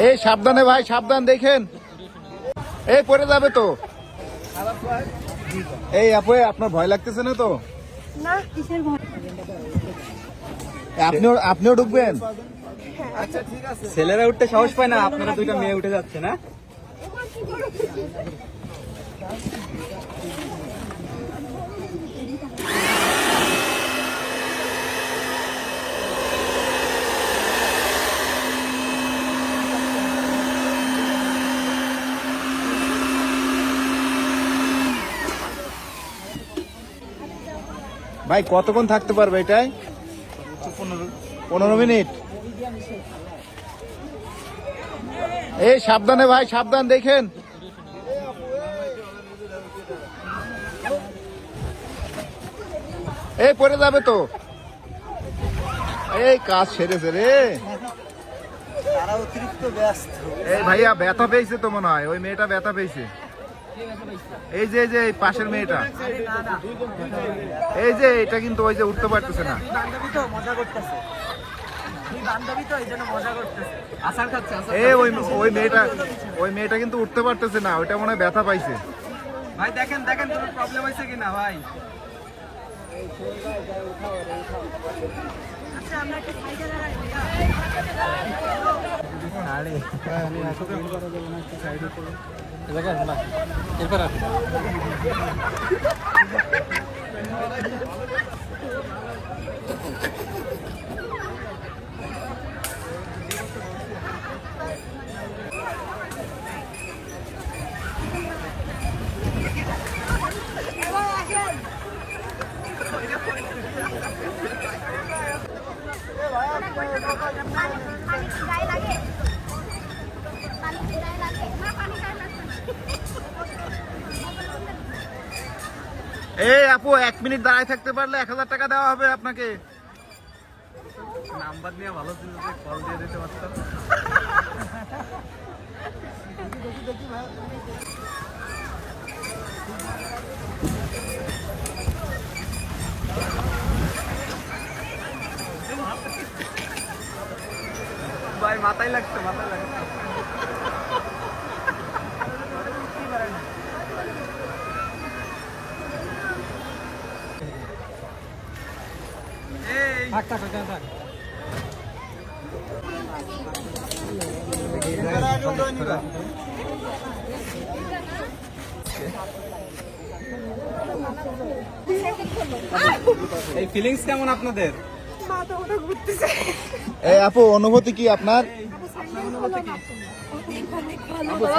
এই সাবধানে ভাই, সাবধান দেখেন, এই পড়ে যাবে তো। এই আপু, আপনার ভয় লাগতেছে না তো? না, কিসের ভয়? আপনিও ঢুকবেন? আচ্ছা ঠিক আছে। ছেলেরা উঠতে সাহস পায় না, আপনারা দুইটা মেয়ে উঠে যাচ্ছে না? ভাই কতক্ষণ থাকতে পারবে এটাই? 15 মিনিট। এই সাবধানে ভাই, সাবধান দেখেন। এই পড়ে যাবে তো। এই কাজ সেরেছে রে। তারা অতিরিক্ত ব্যস্ত। এই ভাইয়া ব্যথা পেয়েছে তো মনে হয়, ওই মেয়েটা ব্যথা পেয়েছে। এই যে এই পাশের মেয়েটা, এই যে এটা কিন্তু ওই যে উঠতে পারতেছে না। বান্ধবী তো মজা করতেছে, বান্ধবী তো এই জন্য মজা করতেছে, আসার খাচ্ছে। এই ওই মেয়েটা কিন্তু উঠতে পারতেছে না, ওইটা মনে হয় ব্যথা পাইছে। ভাই দেখেন দেখেন কোনো প্রবলেম হয়েছে কিনা ভাই। আচ্ছা, আমরা একটু সাইডে দাঁড়াই। এই আপু, 1 মিনিট দাঁড়ায় থাকতে পারলে 1000 টাকা দেওয়া হবে আপনাকে। নাম্বার নিয়ে ভালো ছিল যে কল দিয়ে দিতে পারতাম। ভাই মাথায় লাগছে, মাথায় লাগছে। এই ফিলিংস কেমন আপনাদের? মাথা ঘুরতেছে। এই আপু, অনুভূতি কি আপনার?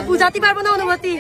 বুঝাতে পারবো না অনুভূতি।